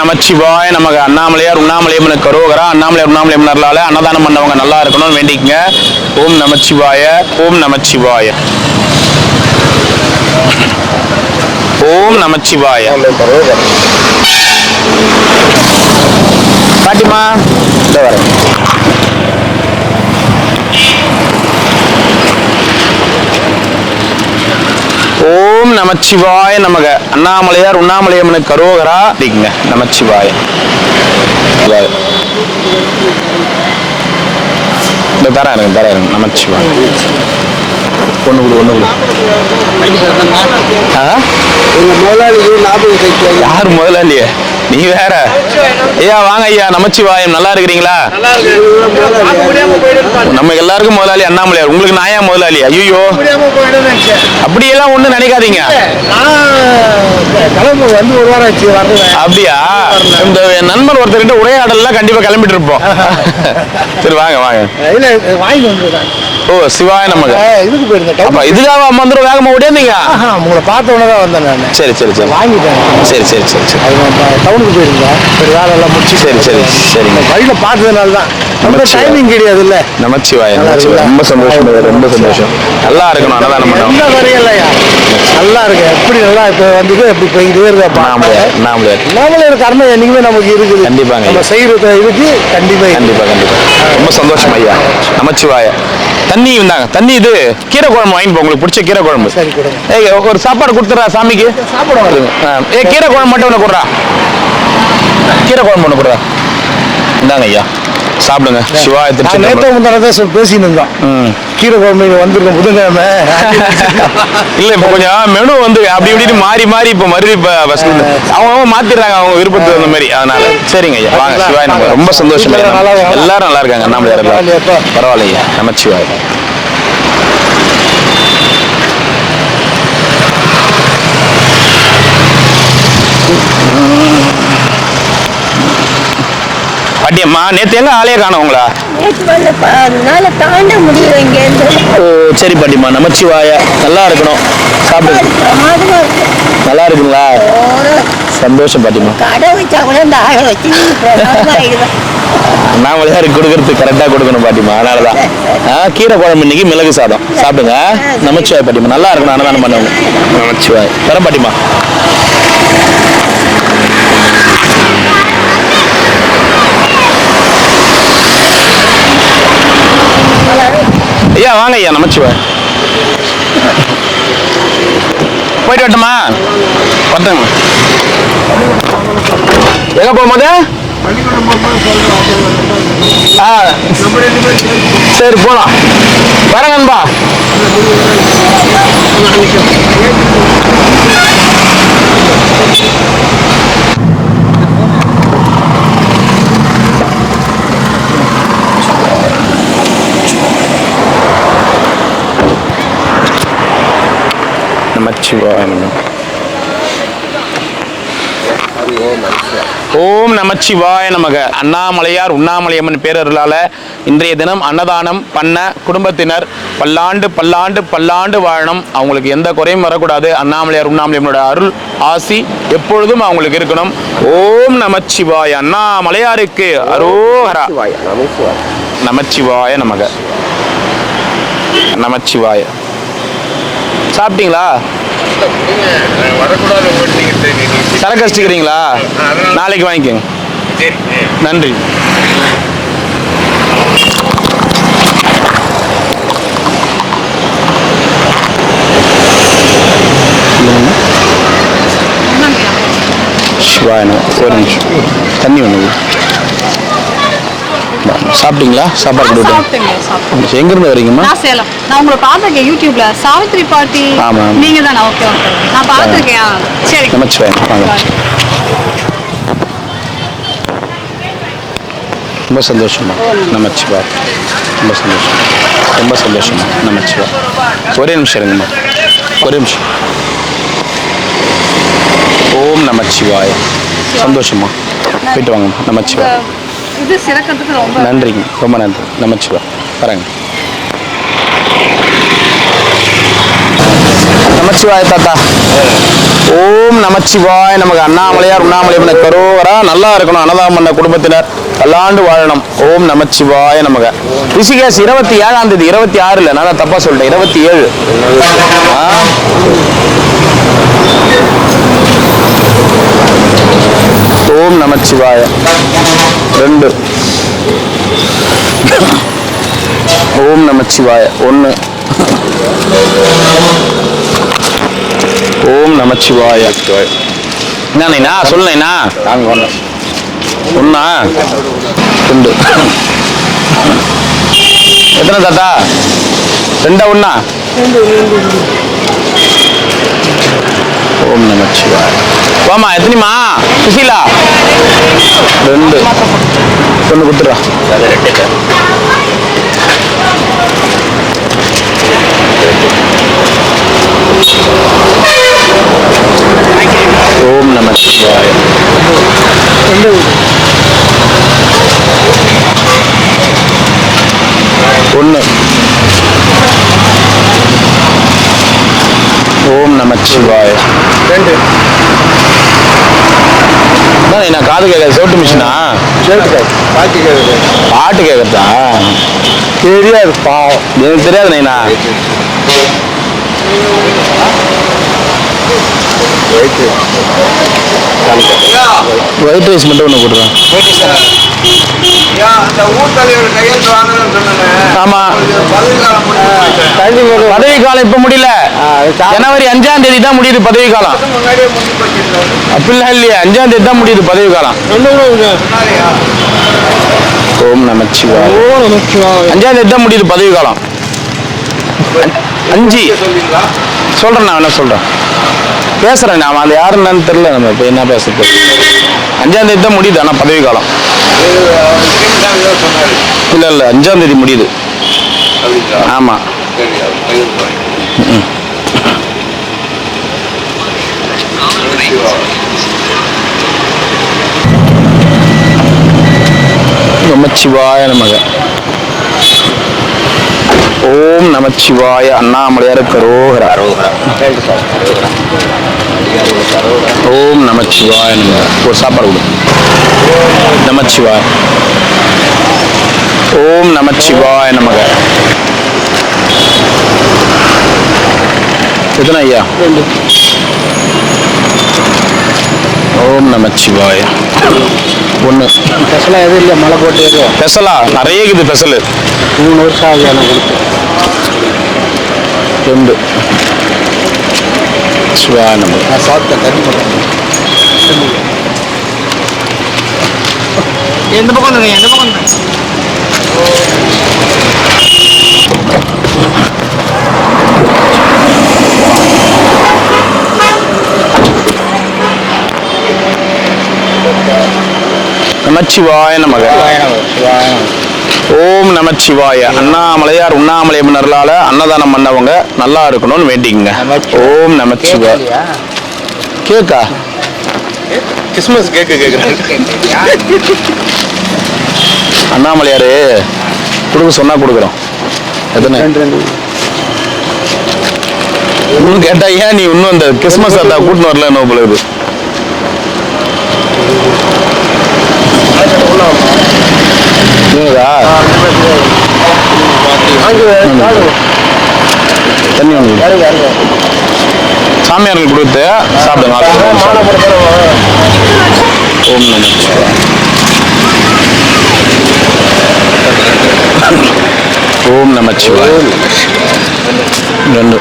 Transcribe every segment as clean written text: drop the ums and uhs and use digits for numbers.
நமச்சிவாய நமக. அண்ணாமலையார் உண்ணாமலையம்மனுக்கு கரோகரா. அண்ணாமலையார் உண்ணாமலையம்மனால அன்னதானம் பண்ணவங்க நல்லா இருக்கணும்னு வேண்டிக்கங்க. ஓம் நமச்சிவாய. ஓம் நமச்சிவாய. ஓம் நமச்சிவாய. பாட்டிமா வரேன். ஓம் நமச்சிவாய நமக. அண்ணாமலையார் உண்ணாமலையம்மனுக்கு கரோகரா. நமச்சிவாய. தரேன் நமச்சிவாய. ஒண்ணு யாரு முதலாளிய? நீ வேற. ஐயா வாங்க ஐயா. நமச்சிவாயம். நல்லா இருக்கிறீங்களா? நம்ம எல்லாருக்கும் முதலாளி அண்ணாமலையார். உங்களுக்கு நான் ஏன் முதலாளி? ஐயோ அப்படியெல்லாம் ஒண்ணு நினைக்காதீங்க. அப்படியா? இந்த நண்பர் ஒருத்தர்கிட்ட உரையாடலாம் கண்டிப்பா கிளம்பிட்டு இருப்போம். சரி வாங்க வாங்க. ஓ சிவாய நமக்கு இதுக்கு போயிருந்தேன். அப்ப இதுக்காக மந்திரம் வேகமா ஓடியாந்தீங்க? உங்களை பார்த்த உடனே தான் வந்தேன் நான். சரி சரி சரி வாங்கிட்டேன். சரி சரி சரி சரி. டவுனுக்கு போயிருந்தேன். சரி வேலை எல்லாம் முடிச்சு. சரி சரி சரி. வழியில பார்த்ததுனால தான். நம்ம டைமிங் கிடையாது இல்ல. நமச்சிவாய. ரொம்ப சந்தோஷம். ரொம்ப சந்தோஷம். நல்லா இருக்கணும். அன்னதானம் பண்ணணும். எந்த குறையும் இல்லையா? நல்லா இருக்கு. எப்படி நல்லா இப்ப வந்துட்டு எப்படி போயிட்டே இருக்கா? அண்ணாமலையார் கர்மம் என்னைக்குமே நமக்கு இருக்குது. கண்டிப்பாங்க. நம்ம செய்யறது இதுக்கு கண்டிப்பா கண்டிப்பா கண்டிப்பா. ரொம்ப சந்தோஷம் ஐயா. நமச்சிவாய. தண்ணி இருந்தாங்க. தண்ணி இது கீரை குழம்பு வாங்கி போ. உங்களுக்கு பிடிச்ச கீரை குழம்பு. சரி கொடுங்க. ஏய் ஒரு சாப்பாடு கொடுத்துறா சாமிக்கு. சாப்பாடு வருது. கீரை குழம்பு மட்டும் ஒன்று கொடுறா. கீரை குழம்பு ஒன்று கொடுறா. இந்தாங்க ஐயா சாப்பிடுங்க. சிவாய திருச்சி. நேற்று முந்தானதான் பேசின்னு இருந்தோம். கீரை குழம்பு வந்துருக்கோம் புதன்கிழமை. இல்ல இப்ப கொஞ்சம் மெனு வந்து அப்படி இப்படின்னு மாறி மாறி இப்ப மறுபடி அவங்க மாத்திடுறாங்க அவங்க விருப்பத்துக்கு அந்த மாதிரி. அதனால சரிங்க ஐயா வாங்க. சிவாய நம்ம ரொம்ப சந்தோஷம். எல்லாரும் நல்லா இருக்காங்க. நம்ம பரவாயில்லையா. நமச்சிவாய. பாட்டியம்மா நேற்று எங்க ஆளையே காணோம் உங்களா? தாண்ட முடியல. ஓ சரி பாட்டிம்மா. நமச்சிவாய. நல்லா இருக்கணும். சாப்பிடுங்க. நல்லா இருக்குங்களா? சந்தோஷம் பாட்டிம்மா. கடை வச்சா கூட இந்த ஆளை வச்சு அண்ணாமலையாருக்கு கொடுக்கறது கரெக்டா கொடுக்கணும் பாட்டிம்மா. அதனாலதான் கீரை குழம்பு இன்னைக்கு மிளகு சாதம் சாப்பிடுங்க. நமச்சிவாய பாட்டிம்மா. நல்லா இருக்கணும். அன்னதானம் பண்ணுவாங்க. நமச்சிவாய. தர பாட்டிம்மா. ஐயா வாங்க ஐயா. நமச்சிவாய. போயிட்டு வரட்டுமா? வரட்டுங்க. எங்க போகும்போது? சரி போலாம். வரேங்க நண்பா. ஓம் நமச்சிவாய நமக. அண்ணாமலையார் உண்ணாமலையம்மன் பேரருளால இன்றைய தினம் அன்னதானம் பண்ண குடும்பத்தினர் பல்லாண்டு பல்லாண்டு பல்லாண்டு வாழணும். அவங்களுக்கு எந்த குறையும் வரக்கூடாது. அண்ணாமலையார் உண்ணாமலையம்மனோட அருள் ஆசி எப்பொழுதும் அவங்களுக்கு இருக்கணும். ஓம் நமச்சிவாய. அண்ணாமலையாருக்கு அரோகரா. நமச்சிவாய நமக. நமச்சிவாய. சாப்பிட்டீங்களா? சரக்கு வச்சுக்கிறீங்களா? நாளைக்கு வாங்கிக்கோங்க. நன்றி. ஒரு நிமிஷம் தண்ணி ஒன்று. சாப்பிட்டீங்களா? சாப்பாடு கொடுத்து எங்கிருந்து வரீங்கம்மா? சேலம். நான் உங்களை பார்த்துருக்கேன் யூடியூப்ல. சாவித்ரி பாட்டி நீங்க தானே? ஓகே ஓகே நான் பார்த்துருக்கேன். சரி நமச்சிவாய. வாங்க. ரொம்ப சந்தோஷமா. நமச்சிவாய. ரொம்ப சந்தோஷம். ரொம்ப சந்தோஷமா. நமச்சிவாய. ஒரே நிமிஷம் இருங்கம்மா. ஒரே நிமிஷம். ஓம் நமச்சிவாய. சந்தோஷமா. போயிட்டு வாங்க. நமச்சிவாய. இது சிறக்கிறதுக்கு ரொம்ப நன்றிங்க. ரொம்ப நன்றி. நமச்சிவாய. வரேங்க. நமச்சிவாய தாத்தா. ஓம் நமச்சிவாய நமக்கு அண்ணாமலையார் உண்ணாமலையம்மன் கரோகரா. நல்லா இருக்கணும் அன்னதானம் பண்ண குடும்பத்தினர் பல்லாண்டு வாழணும். ஓம் நமச்சிவாய நமக. ரிஷிகேஷ் 27ஆம் தேதி 26 இல்ல, நான் தப்பா சொல்லிட்டேன், 27. ஓம் நமச்சிவாய 2. ஓம் நமச்சிவாய 1. ஓம் நமச்சிவாய. என்னண்ணா சொல்லுண்ணா? ஒண்ணா 2. எத்தனை தாத்தா? 2 1. ஓம் நமச்சிவாய. வாமா எத்தனைமா சுசீலா? 2. ஒன்று குத்துறா. ஓம் நமச்சிவாய. 1. ஓம் நமச்சிவாய. 2. நான் காது கேட்காது, சவுட்டு மிஷினா? பாட்டு கேட்குது. பாட்டு கேட்கறதா? தெரியாது பாவம், எனக்கு தெரியாது நைனா. ஒயிட் ரைஸ் மட்டும் ஒன்று போட்டுருவேன். ஆமா, பதவி காலம் இப்ப முடியல. ஜனவரி 5ஆம் தேதி தான் முடியுது பதவி காலம். அப்படிலாம் இல்லையா, 5ஆம் தேதி தான் முடியுது பதவி காலம். ஓம் நமச்சிவாய. 5ஆம் தேதி தான் முடியுது பதவி காலம். 5 சொல்றேன், நான் என்ன சொல்றேன் பேசுறேன். நான் அது யாருன்னு தெரியல, நம்ம இப்போ என்ன பேசுறது. 5ஆம் தேதி தான் முடியுது, ஆனால் பதவி காலம் இல்லை இல்லை, 5ஆம் தேதி முடியுது. ஆமா. நமச்சிவாய நமக. ஓம் நமச்சிவாய அண்ணாமலையார் கரோகரா. ஓம் நமச்சிவாய நமக. ஒரு சாப்பாடு கொடு. நமச்சிவாய. ஓம் நமச்சிவாய நமக. எத்தனை ஐயா? 2. ஓம் நமச்சிவாய. 1. ஸ்பெஷலாக எதுவும் இல்லை, மழை போட்டு எதுவும் பெசலா நிறைய இருக்குது. பெசலு 3 வருஷம் ஆகுது எனக்கு கொடுத்து. 2. சிவாய நமக. நான் சாப்பிட்டேன், தண்ணி போட்டேன். எந்த பக்கம் இருந்தீங்க? எந்த பக்கம் இருந்தீங்க? நமச்சிவாய நமக. ஓம் நமச்சிவாய. அண்ணாமலையார் உண்ணாமலையம்மன் அருளால அன்னதானம் பண்ணவங்க நல்லா இருக்கணும்னு வேண்டிக்கங்க. ஓம் நமச்சிவாய. கேக்கா? கிறிஸ்மஸ் கேக்கு கேட்குறேன். அண்ணாமலையாரு கொடுக்க சொன்னா கொடுக்குறோம். எத்தனை? 2. இன்னும் கேட்டா ஏன் நீ இன்னும் அந்த கிறிஸ்மஸ் அத்தா கூட்டின்னு வரல என்ன போல இது? தண்ணி ஒன்று சாமியாருக்கு கொடுத்து சாப்பிடுங்க. ஓம் நமச்சிவாய. ஓம் நமச்சிவாய. 2.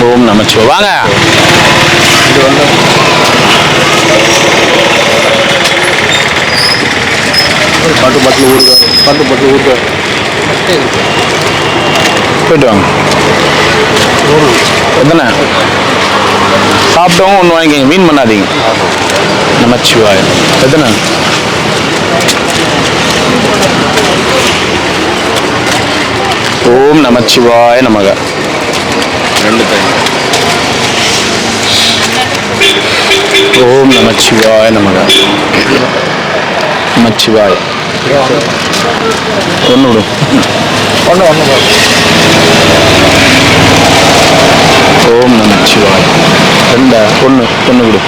ஓம் நமச்சிவாய. வாங்க. பட்டு பட்டில் ஊருக்கு, பட்டு பட்டில் ஊருக்கு போயிட்டு வாங்க. எத்தனை சாப்பிட்டவங்க ஒன்று வாங்கிக்கங்க, மீன் பண்ணாதீங்க. நமச்சிவாய. எத்தனை? ஓம் நமச்சிவாய நமக. 2. ஓம் நமச்சிவாய நமக. நமச்சிவாய. 1 விடும். 1. ஓம் நமச்சிவாய. ரெண்டா ஒன்று ஒன்று கொடு.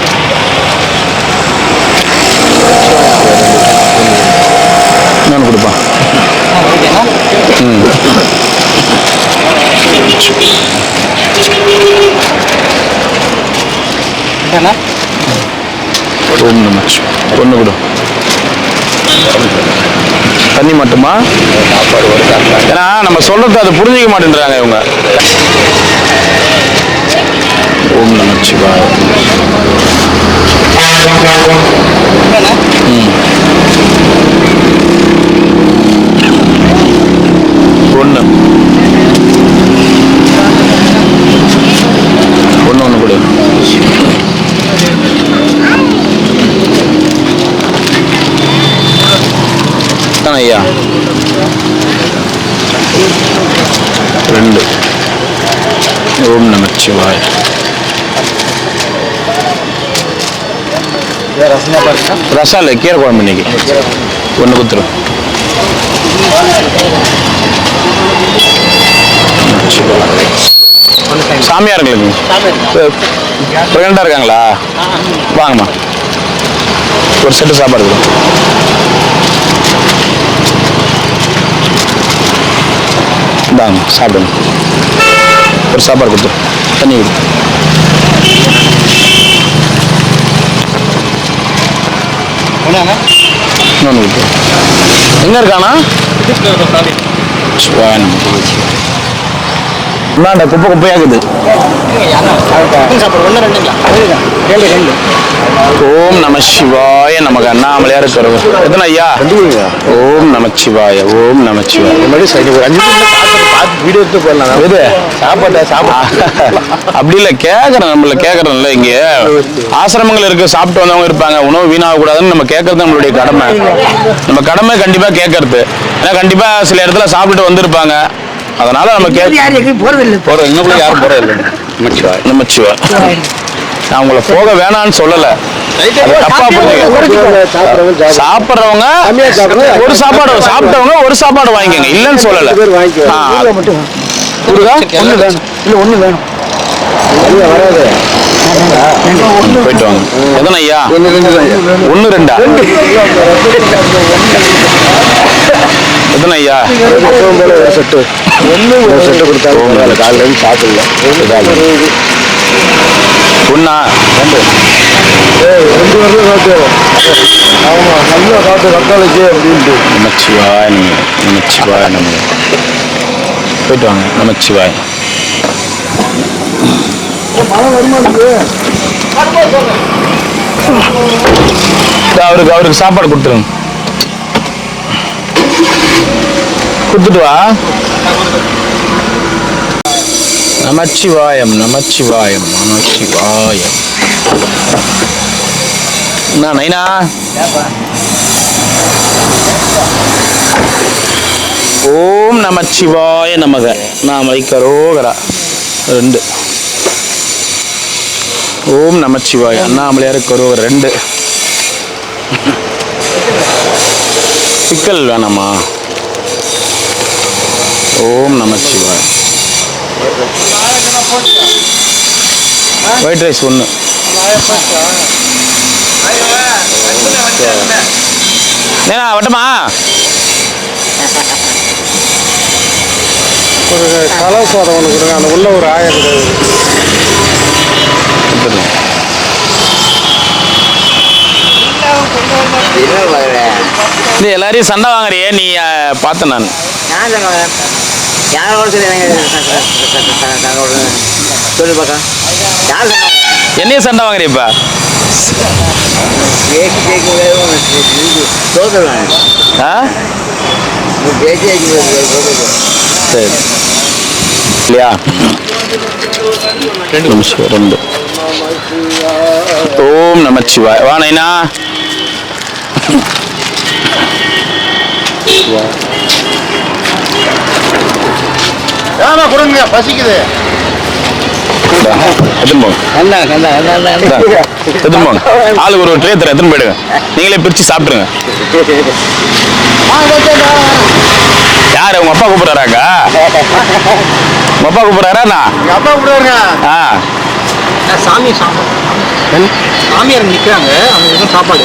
நான் கொடுப்பா. ம் ஓம் நமச்சிவாய. ஒன்று கொடு. தண்ணி மட்டுமா? ஏன்னா நம்ம சொல்றது அதை புரிஞ்சிக்க மாட்டேன்றாங்க இவங்க. ஓம் நமச்சிவாய. ஒன்று ஒன்று ஒன்று கொடு. ஐயா ரெண்டு. ஓம் நமச்சிவாய. ரசம் இல்லை, கீரை குழம்பு இன்னைக்கு. ஒன்று குத்துரும். சாமியாருங்களுக்கு ப்ரெக்னெண்டாக இருக்காங்களா? வாங்கம்மா, ஒரு செட்டு சாப்பாடு கொடுக்கும். இந்தாங்க சாப்பிடுங்க. ஒரு சாப்பாடு கொடுத்து தண்ணி கொடு. இன்னொன்று கொடுத்து. எங்கே இருக்கானா? என்னடா குப்பை குப்பையாகுது. ஓம் நம சிவாய நமக. அண்ணாமலையார் கருவ. எத்தனை ஐயா? ஓம் நமச்சிவாய. ஓம் நமச்சிவாய. அப்படி இல்லை, கேட்கறேன். நம்மள கேட்கறோம்ல, இங்க ஆசிரமங்கள் இருக்கு, சாப்பிட்டு வந்தவங்க இருப்பாங்க. உணவு வீணாக கூடாதுன்னு நம்ம கேட்கறது நம்மளுடைய கடமை. நம்ம கடமை கண்டிப்பா கேட்கறது. ஏன்னா கண்டிப்பா சில இடத்துல சாப்பிட்டு வந்திருப்பாங்க. அதனால நம்ம போறது இன்னும் யாரும் போறது இல்லை. நமச்சிவாய. நான் உங்களை போக வேணான்னு சொல்லல. தப்பா சாப்பிட்றவங்க ஒரு சாப்பாடு, சாப்பிட்டவங்க ஒரு சாப்பாடு வாங்கிக்கோங்க, இல்லைன்னு சொல்லல. ஒண்ணு வேணும். போயிட்டு வாங்க. எத்தனை ஐயா? ஒன்று ரெண்டா? எத்தனை ஐயா? செட்டு கொடுத்தாலும் காலையில் சாப்பிடல. ஒன்னா நமச்சிவாய நமச்சிவாய நம்ம. போயிட்டு வாங்க. நமச்சிவாய. அவருக்கு சாப்பாடு கொடுத்துருங்க. கொடுத்துட்டு வா. நமச்சிவாயம் நமச்சிவாயம் நமச்சிவாயம். என்ன நைனா? ஓம் நமச்சிவாய நமக. நாமலை கரோகரா. ரெண்டு. ஓம் நமச்சிவாய. அண்ணாமலையார் கரோகரா. ரெண்டு. சிக்கல் வேணாமா? ஓம் நமச்சிவாய. ஒயிட் ரைஸ் ஒன்று. ஏன்னா வட்டமா? ஒரு கலர் சாதம் ஒன்று கொடுங்க. அந்த உள்ள ஒரு ஆயிரம் நீ எல்லாரையும் சண்டை வாங்குறியே, நீ பார்த்த நான் சொல்லு பாக்கா. யார் என்னைய சண்டை வாங்குறியப்பா? சரி இல்லையா? ரெண்டு நிமிஷம். ரெண்டு. ஓம் நமச்சிவாய. வா நைனா. கொடுங்க, பசிக்குது. ஆளுக்கு ஒரு ட்ரே தர எத்தனை போயிடுங்க. நீங்களே பிரிச்சு சாப்பிட்டுருங்க. யாரு உங்க அப்பா கூப்பிடுறாங்க? அப்பா கூப்பிடுறாரா எங்கள் அப்பா கூப்பிடுவாருங்க. ஆ சாமி சாப்பாடு சாமியார் நிற்கிறாங்க, அவங்க எதுவும் சாப்பாடு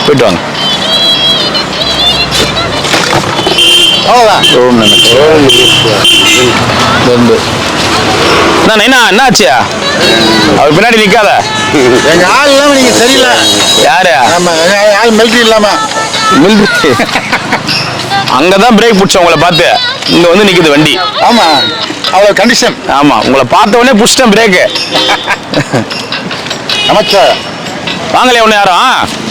போயிட்டு வாங்க. அவ்வளோதான். ஓம் என்ன என்னாச்சு? அவர் பின்னாடி நிக்காத. எங்கள் ஆள் இல்லாமல் நீங்கள் சரியில்லை. யாரு? ஆமாம், எங்கள் ஆள் மிலிட்ரி இல்லாமல். மிலிட்ரி அங்கதான் பிரேக் பிடிச்ச உங்களை பார்த்து இங்க வந்து நிக்குது வண்டி. ஆமாம், அவ்வளோ கண்டிஷன். ஆமா, உங்களை பார்த்த உடனே புடிச்சிட்டேன் பிரேக்கு. அமைச்சர் வாங்கலையா ஒண்ணு யாரும்?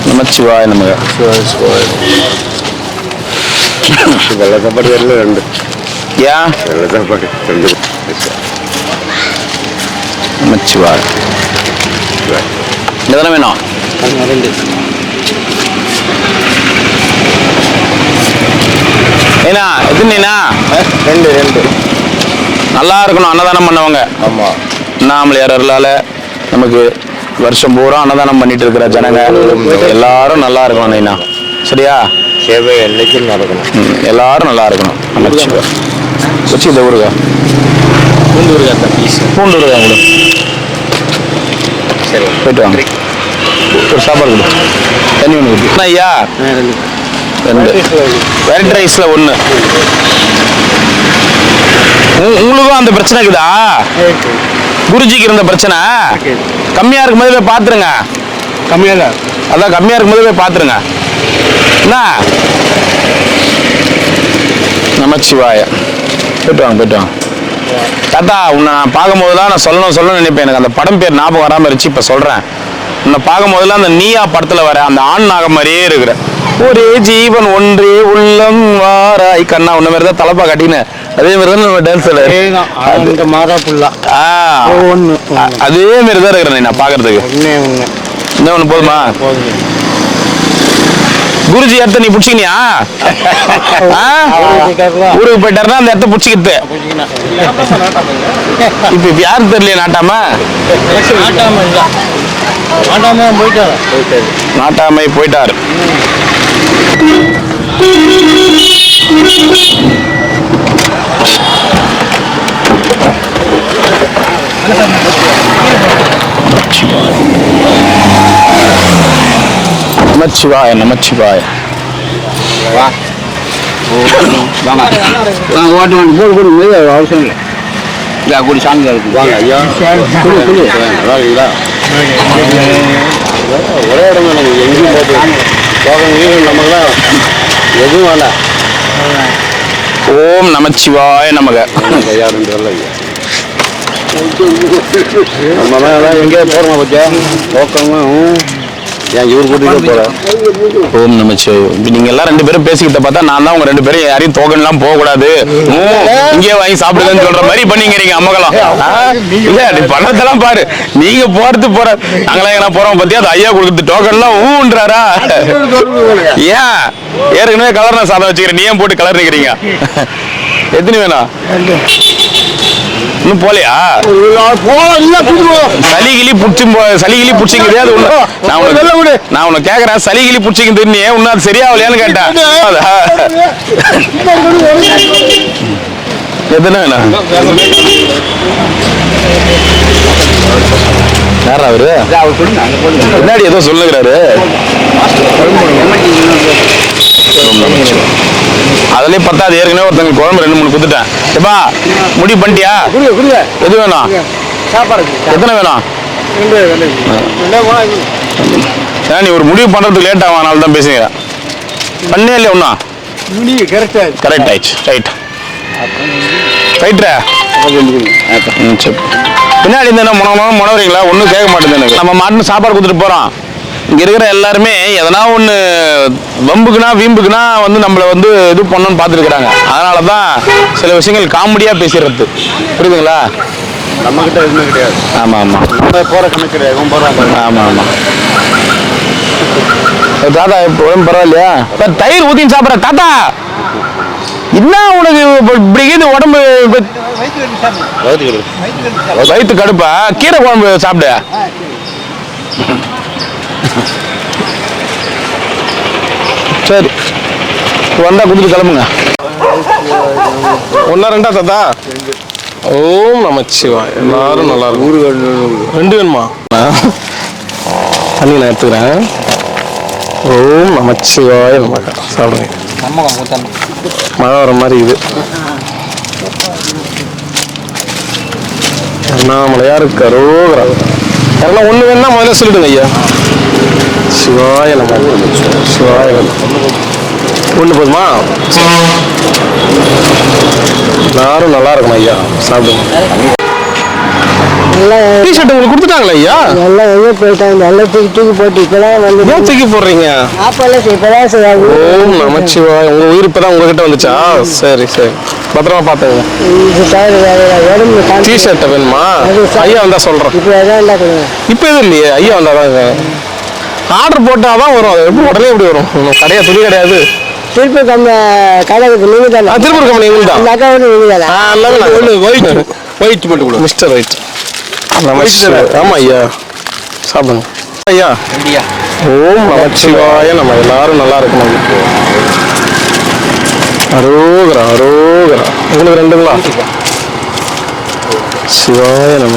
நமச்சிவாய நமக. வெள்ளை சாப்பாடு வரல 2. ஏன்? வெள்ளை சாப்பாடு 2. நமச்சிவாய. எதனா வேணும்? 2. ஏன்னா எத்தனைண்ணா? 2. நல்லா இருக்கணும் அன்னதானம் பண்ணவங்க. ஆமாம். அண்ணாமலையார் அருளால நமக்கு வருஷம் பூரா அன்னதானம் பண்ணிட்டு இருக்கிற ஜனங்க எல்லாரும் நல்லா இருக்கணும் நைனா. சரியா? சேவை என்னைக்கும் நடக்கணும். எல்லாரும் நல்லா இருக்கணும். நமச்சிவாய. வச்சு இந்த ஊருங்க பூண்டு ஊருகா உங்களுக்கு. சரி, போயிட்டு வாங்க. ஒரு சாப்பாடு கொடு, தண்ணி ஒன்று கொடு. ஐயா 2 வெரைட்டி ரைஸ்ல 1. உங்களுக்கும் அந்த பிரச்சனை இருக்குதா? குருஜிக்கு இருந்த பிரச்சனை கம்மியா இருக்கும் போது போய் பாத்துருங்க. கம்மியாக அதான் கம்மியா இருக்கும் போது போய் பாத்துருங்க. என்ன? நமச்சிவாய. போயிட்டு வாங்க. தாத்தா, உன்னை நான் பார்க்கும் போதெல்லாம் நான் சொல்லணும்னு நினைப்பேன். எனக்கு அந்த படம் பேர் ஞாபகம் வராம இருந்துச்சு, இப்ப சொல்றேன். உன்னை பார்க்கும் போதெல்லாம் அந்த நீயா படத்துல வர அந்த ஆண் நாகம் மாதிரியே இருக்கிற. ஒரே ஜீவன் ஒன்றே உள்ளம் வாராய் கண்ணா. உன்ன மாதிரி தான் தலைப்பா கட்டின்னு அதே மாதிரி தான் நம்ம டான்ஸ்ல மாதா புல்லா அதே மாதிரி தான் இருக்கிறேன் நான் பாக்குறதுக்கு. இன்னும் ஒண்ணு போதுமா? குருஜி இடத்த நீ புடிச்சிக்கினியா? ஊருக்கு போயிட்டாருன்னா அந்த இடத்த புடிச்சிக்கிட்டு இப்ப யாரும் தெரியல. நாட்டாமை போயிட்டாரு. நமச்சிவாய. அவசியம் இல்லை. கூடி சாமி வாங்க ஐயா. ஒரே இடம் நமக்கு எங்கேயும் போகணும் நமக்குலாம் எதுவும் வேண்டாம். ஓம் நமச்சிவாய நமக. நம்ம எங்கேயா போறோம் பத்தியா போக்கணும். ஏன் இவர் கூட்டிட்டு போறேன். ஓம் நமச்சிவாய. நீங்க எல்லாம் 2 பேரும் பேசிக்கிட்ட பார்த்தா நான் தான் உங்க 2 பேரும் யாரையும் தோகன்லாம் போக கூடாது, இங்கே வாங்கி சாப்பிடுங்கன்னு சொல்ற மாதிரி பண்ணிக்கிறீங்க அம்மகலம். இல்ல நீ பண்ணதெல்லாம் பாரு. நீங்க போறது நாங்களாம் எங்கன்னா போறோம் பத்தியா அது ஐயா கொடுத்து டோக்கன்லாம் ஊன்றாரா? ஏன் ஏற்கனவே கலர்ன சாதம் வச்சுக்கிறேன், நீ ஏன் போட்டு கலர் நிக்கிறீங்க? எத்தனை வேணும்? இன்னும் போலையா? சளிகிளி புடிச்சிங்க. அது நான் உன்னை கேக்குறேன், சளிகிளி புடிச்சிங்க இன்னும் அது சரியாவலையான்னு கேட்டேன். எத்தனை வேணும்? யாரா அவரு? முன்னாடி ஏதோ சொல்லுகிறாரு. அதுலயே பத்தாது, ஏற்கனவே ஒருத்தங்க குழம்பு 2-3 குத்துட்டேன். எப்பா முடிவு பண்ணிட்டியா? எது வேணும்? எத்தனை வேணும்? நீ ஒரு முடிவு பண்றதுக்கு லேட் ஆகும், அதனால தான் பேசுங்க. பண்ணே இல்லையா ஒண்ணா? கரெக்ட் ஆயிடுச்சு. ரைட்ரா. பின்னாடி இருந்தா முனவரீங்களா? ஒன்றும் கேட்க மாட்டேங்குது எனக்கு. நம்ம மாட்டுன்னு சாப்பாடு கொடுத்துட்டு போறோம். இங்க இருக்கிற எல்லாருமே எதனா ஒண்ணு வம்புக்குனா வீம்புக்குனா வந்து நம்மள வந்து இது பண்ணணும்னு பார்த்துருக்குறாங்க. அதனாலதான் சில விஷயங்கள் காமெடியா பேசிடுறது. புரியுதுங்களா? நம்ம கிட்ட எதுவுமே கிடையாது. ஆமா போற கணக்கு கிடையாது. ஆமா தாத்தா உடம்பு பரவாயில்லையா? தயிர் ஊத்தின்னு சாப்பிட்ற தாத்தா. என்ன உனக்கு இப்படி உடம்பு வயிற்று கடுப்பா? கீரை குழம்பு சாப்பிடு. சரி வந்தா கொடுத்து கிளம்புங்க. 1 2 தாத்தா. ஓம் நமச்சிவாய். எல்லாரும் நல்லா இருக்கும். 2 வேணுமா? தண்ணி நான் எடுத்துக்கிறேன். ஓம் நமச்சிவாய் நமக. சாப்பிடுங்க. மழை வர மாதிரி இது. அண்ணாமலையாருக்கு அரோகரா. யாரெல்லாம் 1 வேணும்னா முதல்ல சொல்லிடுங்க ஐயா. சிவாய நமக. சிவாய நமக. 1 போதுமா? எல்லாரும் நல்லா இருக்கணும் ஐயா. சாப்பிடுங்க. டிஷர்ட் உங்களுக்கு கொடுத்துட்டாங்களா ஐயா? எல்லாம் எங்கே போயிட்டாங்க, எல்லாம் தூக்கி போட்டு இப்பதான் வந்து ஏன் தூக்கி போடுறீங்க? இப்பதான் செய்வாங்க. ஓம் நமச்சிவாய். உங்க உயிர் இப்பதான் உங்ககிட்ட வந்துச்சா? சரி சரி, பத்திரமா பாத்துங்க. டிஷர்ட் வேணுமா? ஐயா வந்தா சொல்றேன். இப்போ எதாவது இருந்தா கொடுங்க. இப்போ எதுவும் இல்லையே, ஐயா வந்தாதாங்க. ஆர்டர் போட்டாதான் வரும். அது எப்படி உடனே எப்படி வரும்? கடையா, துணி கிடையாது. திருப்பூர் கடை நீங்க தானே? திருப்பூர் கம்பெனி எங்களுக்கு தான். அந்த அக்கா வந்து நீங்க தானே? ஒயிட் மட்டும் கொடு. Mister right. ஆமா ஐயா, சாப்பிடுங்க ஐயா. ஓம் நமச்சிவாய. நம்ம எல்லாரும் நல்லா இருக்கணும். அரோகரா அரோகரா. உங்களுக்கு 2ங்களா? சிவாய நம்ம.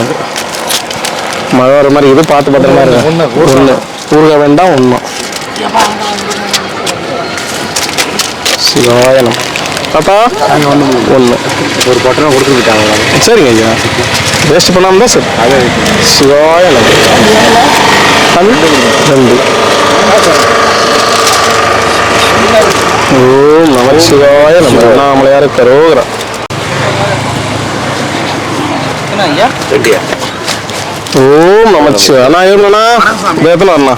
மழை வர மாதிரி இது, பார்த்து பத்திரமா இருக்கு. 1 ஊறுகாய் வேண்டாம். 1 சிவாய நம்ம. தாத்தா 1 ஒரு பொட்டனை கொடுத்து விட்டாங்க. சரிங்க ஐயா, வேஸ்ட் பண்ணாமல் தான் சார். அதே சிவாய நம்ம. 2. ஓம் நமச்சிவாய நம்ம. அண்ணாமலையாருக்கு அரோகரா. ஓம் நமச்சிவாய. அண்ணா ஏழுண்ணா வேப்பல வரண்ணா.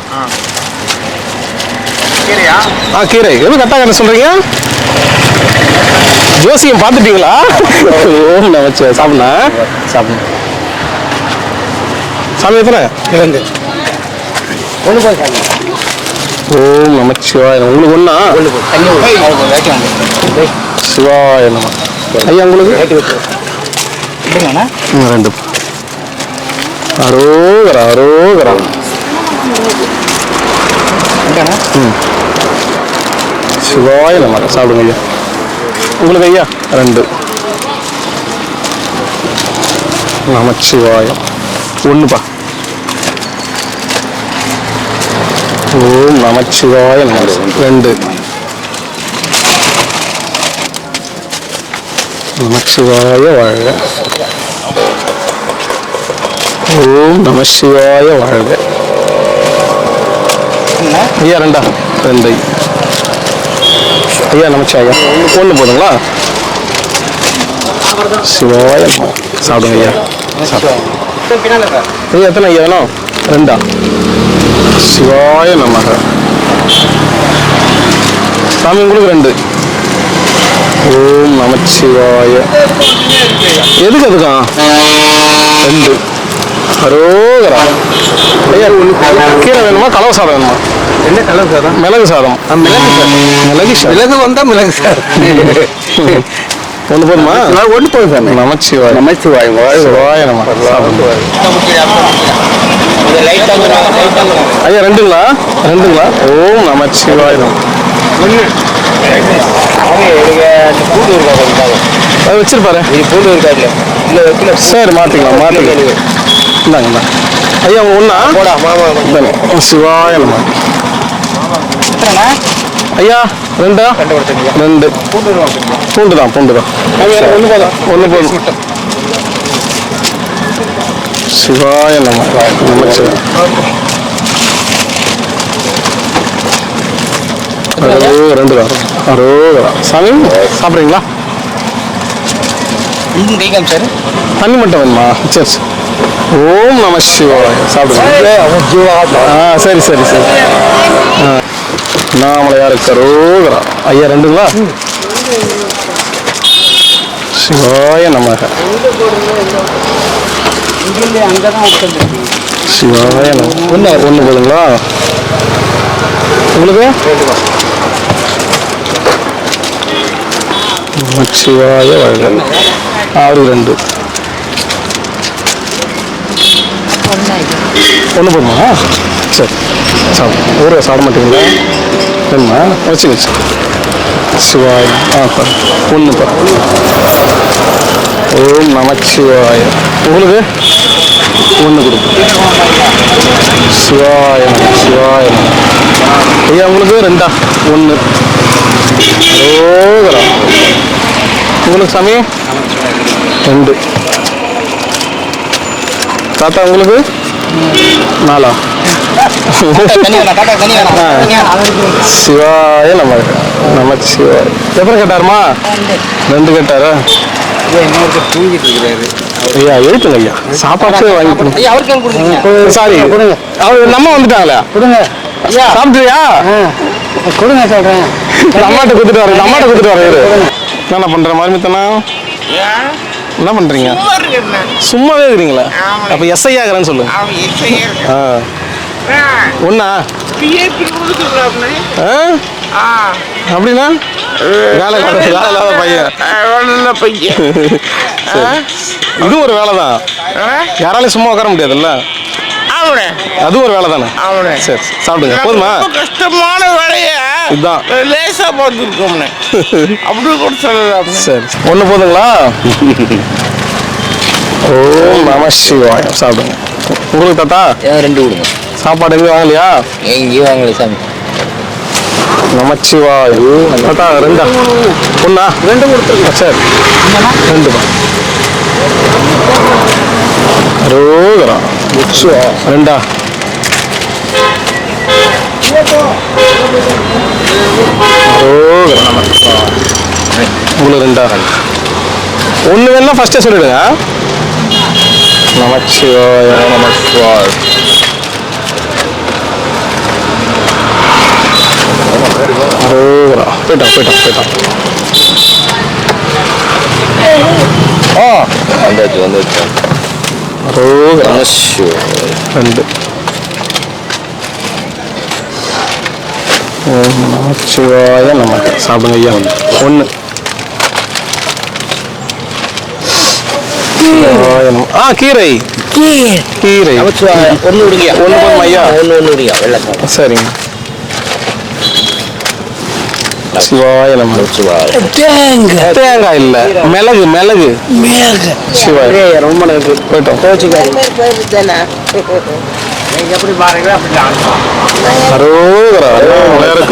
கீரை எது கரெக்டாக சொல்றீங்க? ஜோசியம் பார்த்துட்டீங்களா? ஓம் நமச்சிவாய. சாப்பிடுண்ணா. சாப்பிடுங்க. சாமி எத்தனை? 2. 1 போய் சாமி. ஓம் நமச்சிவாய. உங்களுக்கு 1 சிவாய நம. ஐயா உங்களுக்கு 2. அரோகரா அரோகரா. சிவாய நம. சாப்பிடுங்க ஐயா. உங்களுக்கு ஐயா 2. நமச்சிவாயம். 1பா. ஓம் நமச்சிவாய நம. 2. நமச்சிவாய வாழ்க. ஓம் நமசிவாய வாழ்க. ஐயா 2 ஐயா நமச்சிவாயா. 1 போதுங்களா? சிவாய நம. சாப்பிடுங்க ஐயா. ஐயா எத்தனை ஐயா வேணும்? 2. சிவாய நமக. சாமி உங்களுக்கு 2. ஓம் நமச்சிவாய. எதுக்கு எதுக்கா? 2. அரோகரா. ஐயா கீரை வேணுமா? கலவை சாதம் வேணுமா? என்ன கலர் சாதம்? மிளகு சாதம். மிளகு சாதம். மிளகு வந்தா மிளகு சாதம். 1 போதுமா? 1 போதும் சாமி. நமச்சிவாய. நமச்சிவாய். சிவாய நம. ஐயா 2ங்களா? 2ங்களா? ஓம் நமச்சிவாய நம. அது வச்சிருப்பாரு. பூண்டு இருக்காது. இல்லை வைக்கல. சரி மாற்றிக்கலாம் மாற்றிக்கலாம். இந்தாங்கண்ணா ஐயா. 1 சிவாய நம. ஐயா 2. 2 பூண்டு தான். 1 போதும். சிவாய நம. நமச்சிவாய. அரோகரா. அரோகரா. சாமி சாப்பிட்றீங்களா? தண்ணி மட்டும் வேணுமா? சரி. ஓம் நம சிவாய. சாப்பிடுங்க. சரி சரி சரி. அண்ணாமலையாருக்கு அரோகரா. ஐயா 2ங்களா? சிவாய நமக. சிவாய நம. 1 போதுங்களா? உங்களுக்கு நமச்சிவாய வாழ்க. 6 2 1 போதுமா? சரி சாப்பிடு ஊரை சாப்பிட மாட்டீங்களா வேணுமா வச்சு சிவாய சார் ஒன்று ஓம் நமச்சிவாய உங்களுக்கு ஒன்று கொடுக்கும் சிவாய சிவாய ஐயா உங்களுக்கு 2 1 ரோகரா உங்களுக்கு சாமி 2 தாத்தா உங்களுக்கு 4 சிவாய நமச்சிவாய எத்தனை கேட்டாருமா 2 கேட்டாரா ஐயா எழுத்துங்க ஐயா சாப்பாடு வாங்கி கொடுங்க சாரி அவர் நம்ம வந்துட்டாங்களே கொடுங்க சாப்பிட்டியா கொடுங்க சொல்கிறேன். அம்மாட்ட கொடுத்துட்டு வர என்ன பண்ற மாதிரி என்ன பண்றீங்க சும்மாவே இருக்கிறீங்களா அப்ப எஸ்ஐ ஆகிறேன்னு சொல்லுங்க ஒண்ணா அப்படின்னா வேலை இல்லாத பையன் இது ஒரு வேலை தான் யாராலையும் சும்மா உட்கார முடியாதுல்ல அது ஒரு வேலை தானே சரி சாப்பிடுங்க போதுமா கஷ்டமான வேலைய இதுதான் லேசா பார்த்துருக்கோம்னே அப்படி கூட சொல்லலாம் சரி ஒன்று போதுங்களா ஓம் நம சிவாய சாப்பிடுங்க உங்களுக்கு தாத்தா 2 கொடுங்க. சாப்பாடு எங்கேயும் வாங்கலையா எங்கேயும் வாங்கல சாமி. நமச்சிவாய் தாத்தா 2 ஒண்ணா 2 கொடுத்துருங்க சரி 2 ரோகரா 2 உங்களுக்கு 2 ஒன்று வேணா ஃபர்ஸ்டே சொல்லிடுங்க நமச்சிவாய நமச்சிவாய் போயிட்டான் வந்துச்சு ரோகரா 2 நமச்சிவாய நமக்கு சாப்பிடுங்க ஐயா 1 கீரை கீரை 1 விடுங்க. 1 போதும் ஐயா 1 விடுங்க. வெள்ளை சரிங்க சிவாய நம்ம தேங்காய் இல்ல மிளகு சிவாய ரொம்ப நன்றி போயிட்டோம் எப்படி பாருங்க அரோகரா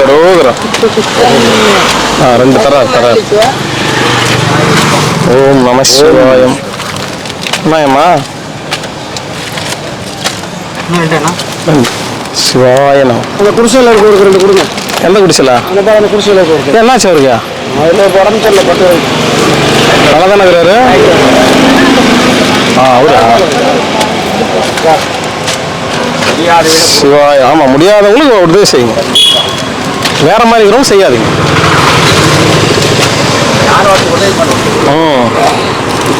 அரோகரா 2 தர ஓம் நம சிவாயம் என்னம்மா சிவாய நம அந்த குடிசையில் இருக்க 2 கொடுங்க. எந்த குடிசலா அந்த குடிசையில் இருக்க என்னாச்சு அவருக்கு அதில் உடம்பு சரியில்லை பட்டு நல்லா தானே இருக்கிறாரு அவரா சிவாய ஆமா முடியாதவங்களுக்கு ஒரு உதவி செய்யுங்க வேற மாதிரி இருக்கிறவங்க செய்யாதீங்க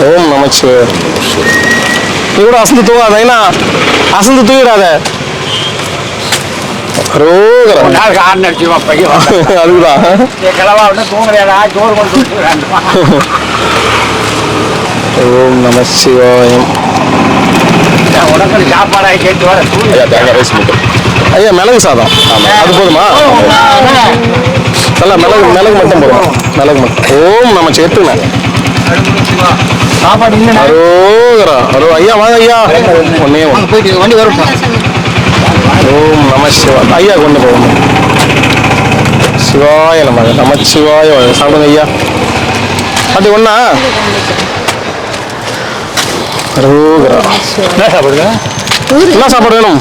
ஓம் நமச்சிவாய நீ கூட அசந்து தூங்காத ஏன்னா அசந்து தூங்கிடாத அதுதான் ஓம் நம சிவாயம் சாப்பாடாக கேட்டு வர ஐயா மிளகு சாதம் அது போதுமா நல்லா மிளகு மட்டும் போதும் மிளகு மட்டும் ஓம் நம்ம சேர்த்துங்க சாப்பாடு அரோகரா ஐயா வாங்க ஐயா ஒன்னே போயிட்டு வண்டி வரும். ஓம் நம சிவா ஐயா கொண்டு போகணும் சிவாய நமச்சிவாய சாப்பிடுங்க ஐயா அப்படி ஒண்ணா அரோகரா என்ன சாப்பாடு வேணும்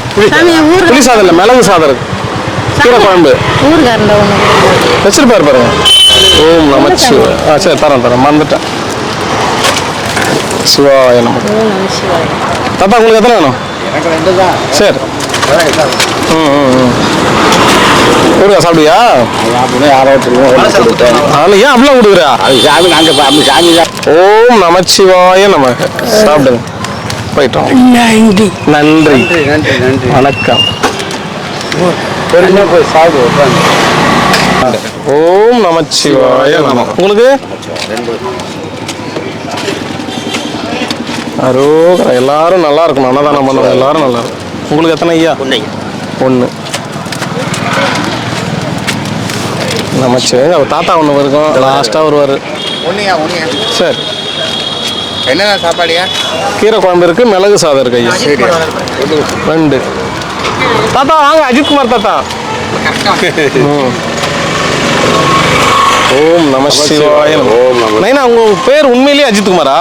புளி சாதம் இல்லை மிளகு சாதம் இருக்கு கீரை குழம்பு வச்சிருப்பாரு பாருங்க ஓம் நமச்சிவாய சரி தரேன் மறந்துட்டேன் சிவாய நமக்கு தாத்தா உங்களுக்கு எத்தனை வேணும் சரி ஊருக்கா சாப்பிடுவியா அதில் ஏன் அப்படிலாம் கொடுக்குறா ஓம் நமச்சிவாய நமக்கு சாப்பிடுங்க போயிட்டோம் நன்றி வணக்கம் ஓம் நமச்சிவாய நமக்கு உங்களுக்கு அரோகரா எல்லாரும் நல்லா இருக்கணும் அன்னதானம் பண்ணுவோம் எல்லாரும் நல்லா இருக்கும் உங்களுக்கு எத்தனை ஐயா 1 நமச்சிவாய. அவர் தாத்தா ஒன்று இருக்கும், லாஸ்ட்டாக வருவார். ஒன்றுயா சரி, என்னென்ன சாப்பாடுயா? கீரை குழம்பு இருக்குது, மிளகு சாதம் இருக்கு ஐயா. சரி 2. தாத்தா வாங்க, அஜித்குமார் தாத்தா. ஓம் நம சிவாய. நைனா உங்கள் பேர் உண்மையிலேயே அஜித்குமாரா?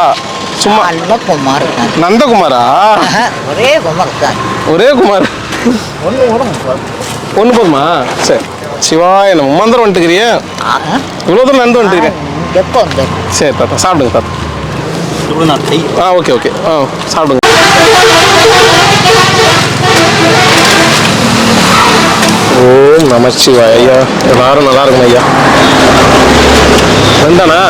சும்மா குமார் நந்தகுமாரா? ஒரே குமார் தான். ஒரே குமார். ஒன்று போதுமா? சரி, சிவாய நம்ம மந்திரம் வந்துட்டுக்கிறியா? இவ்வளோ தூரம் நடந்து வந்துட்டுக்கிறேன். எப்போ வந்து சரி தாத்தா, சாப்பிடுங்க தாத்தா. ஓகே ஓகே, சாப்பிடுங்க. ஓம் நமச்சிவாய. ஐயா எல்லாரும் நல்லா இருக்கும் ஐயா. வந்தானா?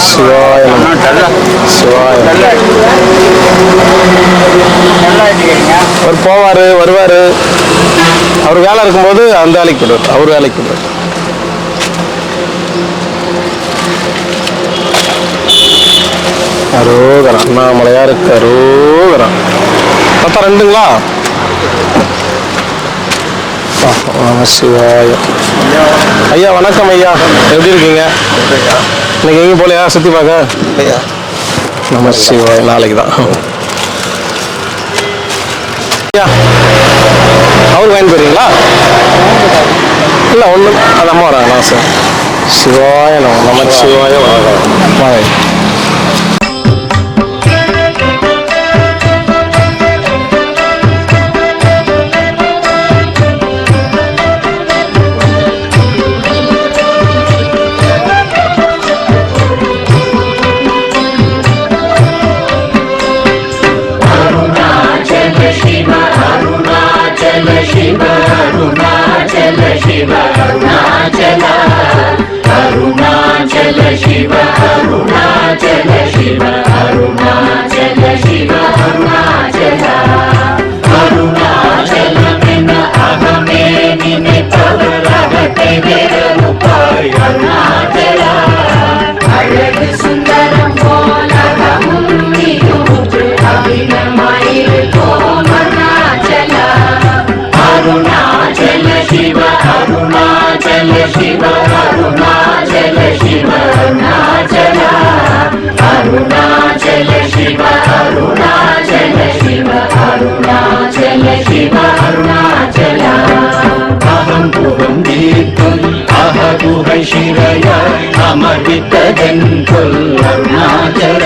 சிவாய சிவாய. அவர் போவார் வருவார். அவர் வேலை இருக்கும்போது அந்த வேலைக்கு போடுவார், அவர் வேலைக்கு போடுவார். அரோகரா. அண்ணாமலையாருக்கு அரோகரா. தாத்தா 2ங்களா? சிவாய. ஐயா வணக்கம் ஐயா, எப்படி இருக்கீங்க? இன்னைக்கு எங்கேயும் போலையா சுற்றி பார்க்க? நம சிவாய. நாளைக்கு தான் ஐயா. அவருக்கு வாங்கி போறீங்களா? இல்லை ஒன்றும், அது அம்மா வராங்களா? சார் சிவாய நம சிவாய. வாங்க. ಶಿರಯ ಅಮರಿತದೆಂತೊಲ್ ಅರುಣಾಚಲ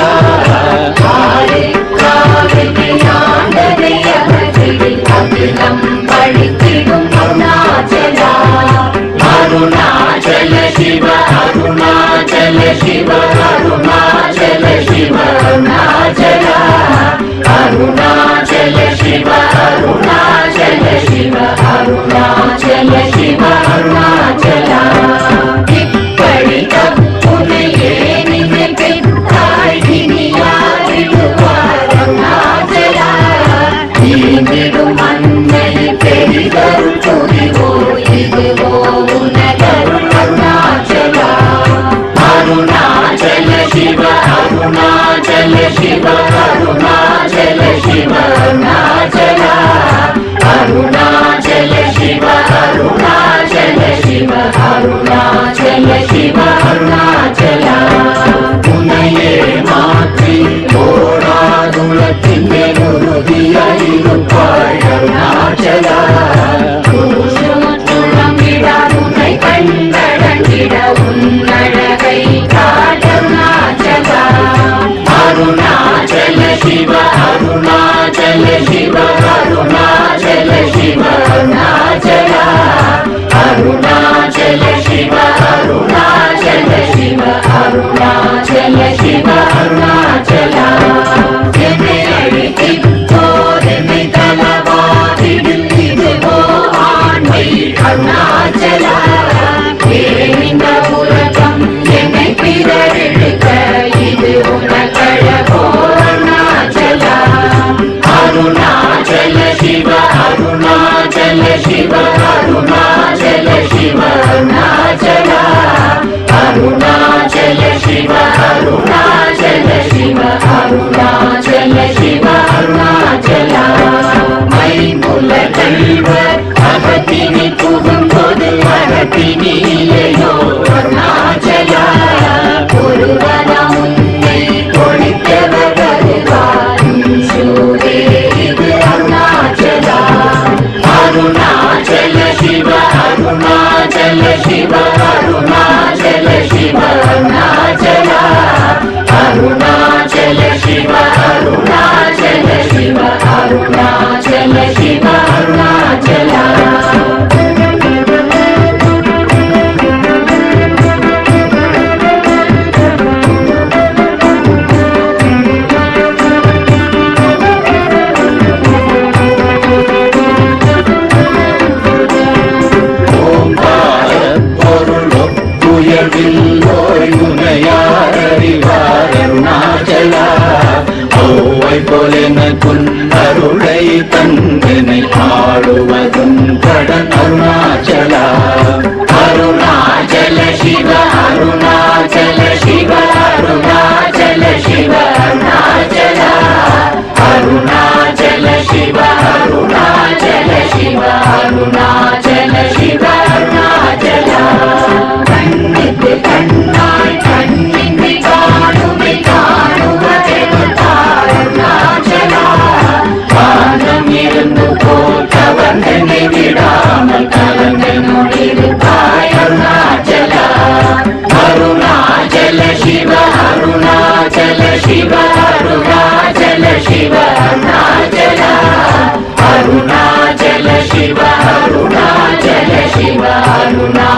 ಅರುಣಾಚಲ ಶಿವ ಅರುಣಾಚಲ ಶಿವ ಅರುಣಾಚಲ ಶಿವ ಅರುಣಾಚಲ ಅರುಣಾಚಲ ಶಿವ ಅರುಣಾಚಲ ಶಿವ ಅರುಣಾಚಲ ಶಿವ ಅರುಣಾಚಲ ಅರುಣಾಚಲ ಶಿವ ಅರುಣಾಚಲ ಶಿವ ಅರುಣಾಚಲ ಶಿವ ಅರುಣಾಚಲ ಅರುಣಾಚಲ ಶಿವ ಅರುಣಾಚಲ ಶಿವ ಅರುಣಾಚಲ ಶಿವ ಅರುಣಾಚಲ புனையே மாற்றி ஓடாதுளத்தின் உறுதிய இருப்பாய் அருணாச்சல உன்னை கண்டடங்கிட உன்னழகை காடருணாச்சல அருணாச்சல சிவ அருணாச்சல சிவ அருணாச்சல சிவ அருணாச்சல அருணாச்சல சிவ அருணாச்சல சிவ அருணாச்சல சிவ அருணாச்சல என்னை அழித்தோரென்னை தலவாதிடில் இதுவோ ஆண்மை அருணாச்சல இந்த உலகம் என்னை பிறரெடுக்க இது உனக்கழகோ அருணாச்சல அருணாச்சல சிவ அருணாச்சல சிவ அருணாச்சல சிவ அருணாச்சல அருணாச்சல சிவ அருணாச்சல சிவ அருணாச்சல சிவ அருணாச்சல ஐமுலகள்வர் அகத்தினி புகும்போது அகத்தினியையோ அருணாச்சலா ஒருவனம் உன்னை ஒழித்தவர் வருவார் சூரே இது அருணாச்சலா அருணாச்சல சிவ அருணாச்சல சிவ அருணாச்சல சிவ அருணாச்சலா அருணாச்சல சிவ அருணாச்சல சிவ அருணாச்சல சிவ அருணாச்சலா அருணாச்சலா ஓவை போலென குன்னருளை தந்தனை பாடுவதும் கடன் அருணாச்சலா அருணாச்சல சிவ அருணாச்சல சிவ அருணாச்சல சிவ அருணாச்சலா அருணாச்சல சிவ அருணாச்சல சிவ அருணாச்சல சிவ அருணாச்சலா கண்ணுக்கு கண்ணாய் கண்ணின்றி காணுமை காணுவதெருணாச்சலா காலம் இருந்து போல் கவர்ந்தனை விடாமல் கலந்தனோடிருப்பாய் அருணாச்சலா அருணாச்சல சிவ அருணாச்சல சிவ அருணாச்சல சிவ அருணாச்சலா அருணாச்சல சிவ அருணாச்சல சிவ அருணா